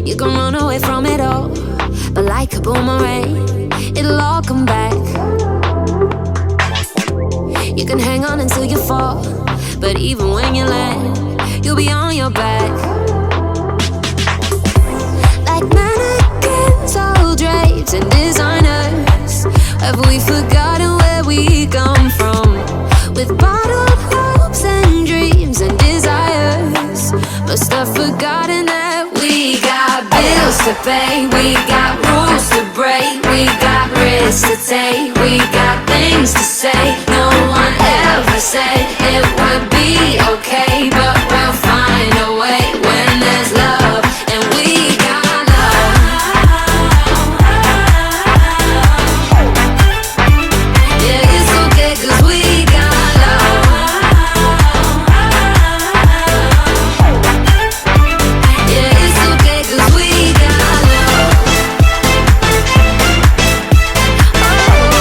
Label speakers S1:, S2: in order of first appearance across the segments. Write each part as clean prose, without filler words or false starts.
S1: You can run away from it all, but like a boomerang, it'll all come back. You can hang on until you fall, but even when you land, you'll be on your back. Like mannequins, all drapes and designers, have we forgotten where we come from? With bottled hopes and dreams and desires, must have forgotten that we got bills to pay, we got rules to break, we got risks to take, we got things to say. No one ever said it would be okay, but we'll find a way when there's love, and we got love. Yeah, it's okay 'cause we got love. Yeah, it's okay 'cause we got love. Oh,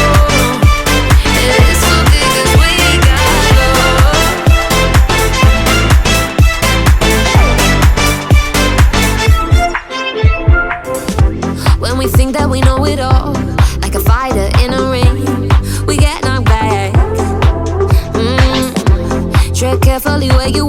S1: yeah, it's okay 'cause we got love. When we think that we know it all, like a fighter in a ring, we get knocked back. Tread carefully where you